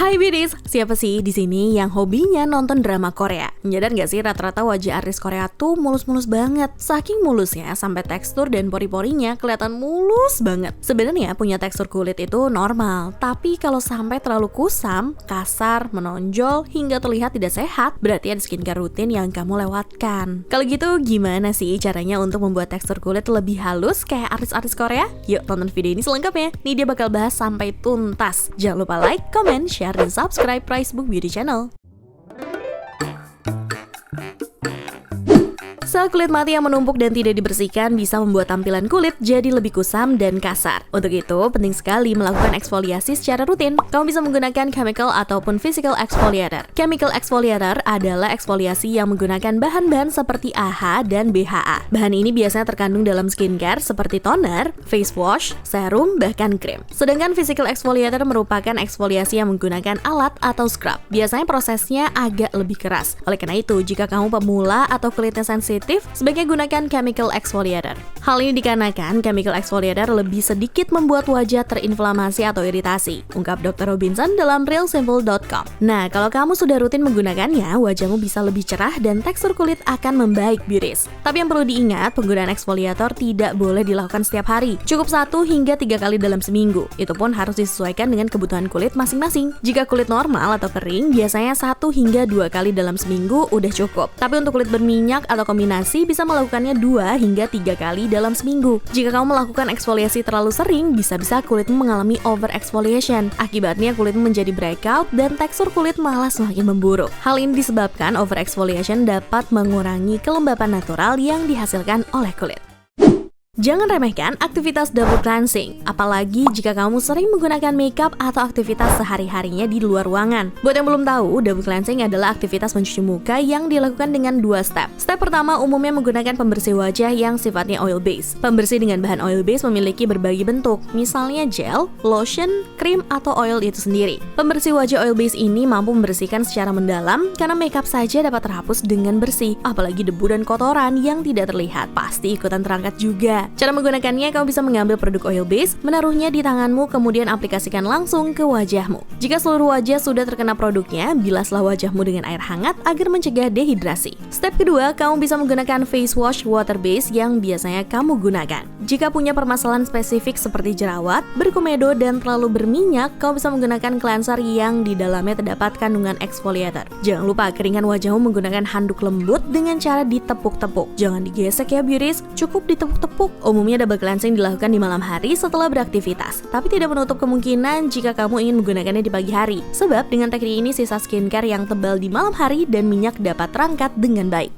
Hai Beauties, siapa sih di sini yang hobinya nonton drama Korea? Nyadar gak sih rata-rata wajah artis Korea tuh mulus-mulus banget. Saking mulusnya sampai tekstur dan pori-porinya kelihatan mulus banget. Sebenarnya punya tekstur kulit itu normal, tapi kalau sampai terlalu kusam, kasar, menonjol hingga terlihat tidak sehat, berarti ada skincare rutin yang kamu lewatkan. Kalau gitu gimana sih caranya untuk membuat tekstur kulit lebih halus kayak artis-artis Korea? Yuk tonton video ini selengkapnya. Nih dia bakal bahas sampai tuntas. Jangan lupa like, comment, share, dan subscribe Pricebook Beauty Channel. Sel kulit mati yang menumpuk dan tidak dibersihkan bisa membuat tampilan kulit jadi lebih kusam dan kasar. Untuk itu, penting sekali melakukan eksfoliasi secara rutin. Kamu bisa menggunakan chemical ataupun physical exfoliator. Chemical exfoliator adalah eksfoliasi yang menggunakan bahan-bahan seperti AHA dan BHA. Bahan ini biasanya terkandung dalam skincare seperti toner, face wash, serum, bahkan krim. Sedangkan physical exfoliator merupakan eksfoliasi yang menggunakan alat atau scrub. Biasanya prosesnya agak lebih keras. Oleh karena itu, jika kamu pemula atau kulitnya sensitif, sebaiknya gunakan chemical exfoliator. Hal ini dikarenakan chemical exfoliator lebih sedikit membuat wajah terinflamasi atau iritasi, ungkap Dr. Robinson dalam realsimple.com. Nah, kalau kamu sudah rutin menggunakannya, wajahmu bisa lebih cerah dan tekstur kulit akan membaik, beauties. Tapi yang perlu diingat, penggunaan exfoliator tidak boleh dilakukan setiap hari. Cukup 1 hingga 3 kali dalam seminggu. Itu pun harus disesuaikan dengan kebutuhan kulit masing-masing. Jika kulit normal atau kering, biasanya 1 hingga 2 kali dalam seminggu udah cukup. Tapi untuk kulit berminyak atau kombinasi bisa melakukannya 2 hingga 3 kali dalam seminggu. Jika kamu melakukan eksfoliasi terlalu sering, bisa-bisa kulitmu mengalami over exfoliation. Akibatnya kulitmu menjadi breakout dan tekstur kulit malah semakin memburuk. Hal ini disebabkan over exfoliation dapat mengurangi kelembapan natural yang dihasilkan oleh kulit. Jangan remehkan aktivitas double cleansing, apalagi jika kamu sering menggunakan makeup atau aktivitas sehari-harinya di luar ruangan. Buat yang belum tahu, double cleansing adalah aktivitas mencuci muka yang dilakukan dengan 2 step. Step pertama umumnya menggunakan pembersih wajah yang sifatnya oil base. Pembersih dengan bahan oil base memiliki berbagai bentuk, misalnya gel, lotion, krim, atau oil itu sendiri. Pembersih wajah oil base ini mampu membersihkan secara mendalam karena makeup saja dapat terhapus dengan bersih, apalagi debu dan kotoran yang tidak terlihat pasti ikutan terangkat juga. Cara menggunakannya, kamu bisa mengambil produk oil base, menaruhnya di tanganmu, kemudian aplikasikan langsung ke wajahmu. Jika seluruh wajah sudah terkena produknya, bilaslah wajahmu dengan air hangat agar mencegah dehidrasi. Step kedua, kamu bisa menggunakan face wash water base yang biasanya kamu gunakan. Jika punya permasalahan spesifik seperti jerawat, berkomedo, dan terlalu berminyak, kamu bisa menggunakan cleanser yang di dalamnya terdapat kandungan exfoliator. Jangan lupa keringkan wajahmu menggunakan handuk lembut dengan cara ditepuk-tepuk. Jangan digesek ya beauties, cukup ditepuk-tepuk. Umumnya double cleansing dilakukan di malam hari setelah beraktivitas, tapi tidak menutup kemungkinan jika kamu ingin menggunakannya di pagi hari. Sebab dengan teknik ini sisa skincare yang tebal di malam hari dan minyak dapat terangkat dengan baik.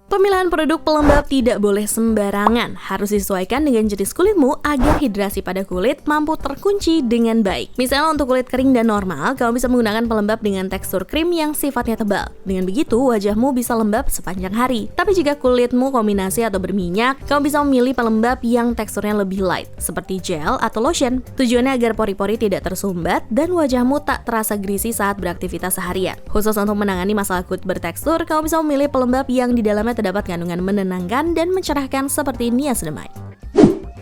Pemilihan produk pelembab tidak boleh sembarangan, harus disesuaikan dengan jenis kulitmu agar hidrasi pada kulit mampu terkunci dengan baik. Misalnya untuk kulit kering dan normal, kamu bisa menggunakan pelembab dengan tekstur krim yang sifatnya tebal. Dengan begitu, wajahmu bisa lembab sepanjang hari. Tapi jika kulitmu kombinasi atau berminyak, kamu bisa memilih pelembab yang teksturnya lebih light, seperti gel atau lotion. Tujuannya agar pori-pori tidak tersumbat dan wajahmu tak terasa greasy saat beraktivitas seharian. Khusus untuk menangani masalah kulit bertekstur, kamu bisa memilih pelembab yang di dalamnya terdapat kandungan menenangkan dan mencerahkan seperti niacinamide.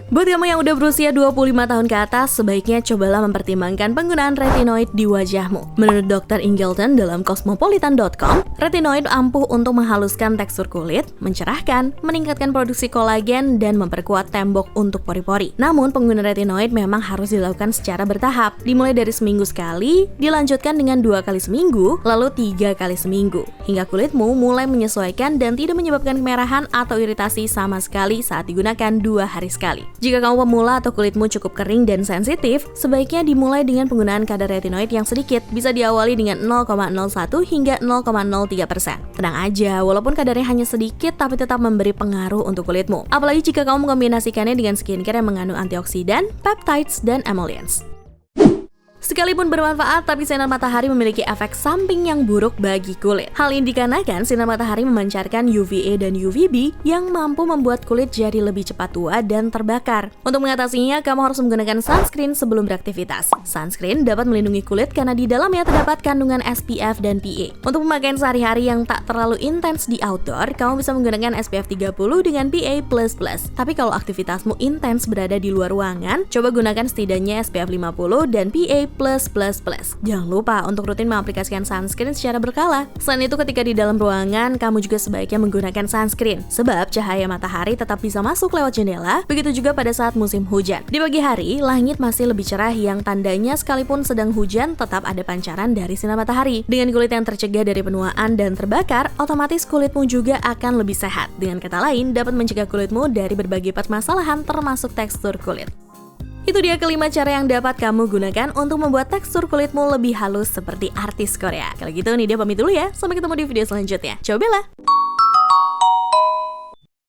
Buat kamu yang udah berusia 25 tahun ke atas, sebaiknya cobalah mempertimbangkan penggunaan retinoid di wajahmu. Menurut Dr. Ingleton dalam cosmopolitan.com, retinoid ampuh untuk menghaluskan tekstur kulit, mencerahkan, meningkatkan produksi kolagen, dan memperkuat tembok untuk pori-pori. Namun, penggunaan retinoid memang harus dilakukan secara bertahap, dimulai dari seminggu sekali, dilanjutkan dengan 2 kali seminggu, lalu 3 kali seminggu, hingga kulitmu mulai menyesuaikan dan tidak menyebabkan kemerahan atau iritasi sama sekali saat digunakan 2 hari sekali. Jika kamu pemula atau kulitmu cukup kering dan sensitif, sebaiknya dimulai dengan penggunaan kadar retinoid yang sedikit, bisa diawali dengan 0,01 hingga 0,03%. Tenang aja, walaupun kadarnya hanya sedikit tapi tetap memberi pengaruh untuk kulitmu. Apalagi jika kamu mengkombinasikannya dengan skincare yang mengandung antioksidan, peptides, dan emollients. Sekalipun bermanfaat, tapi sinar matahari memiliki efek samping yang buruk bagi kulit. Hal ini dikarenakan sinar matahari memancarkan UVA dan UVB yang mampu membuat kulit jadi lebih cepat tua dan terbakar. Untuk mengatasinya, kamu harus menggunakan sunscreen sebelum beraktivitas. Sunscreen dapat melindungi kulit karena di dalamnya terdapat kandungan SPF dan PA. Untuk pemakaian sehari-hari yang tak terlalu intens di outdoor, kamu bisa menggunakan SPF 30 dengan PA++. Tapi kalau aktivitasmu intens berada di luar ruangan, coba gunakan setidaknya SPF 50 dan PA++. Jangan lupa untuk rutin mengaplikasikan sunscreen secara berkala. Selain itu, ketika di dalam ruangan, kamu juga sebaiknya menggunakan sunscreen, sebab cahaya matahari tetap bisa masuk lewat jendela, begitu juga pada saat musim hujan. Di pagi hari, langit masih lebih cerah yang tandanya sekalipun sedang hujan, tetap ada pancaran dari sinar matahari. Dengan kulit yang tercegah dari penuaan dan terbakar, otomatis kulitmu juga akan lebih sehat. Dengan kata lain, dapat mencegah kulitmu dari berbagai permasalahan termasuk tekstur kulit. Itu dia kelima cara yang dapat kamu gunakan untuk membuat tekstur kulitmu lebih halus seperti artis Korea. Kalau gitu nih dia pamit dulu ya, sampai ketemu di video selanjutnya. Ciao Bella!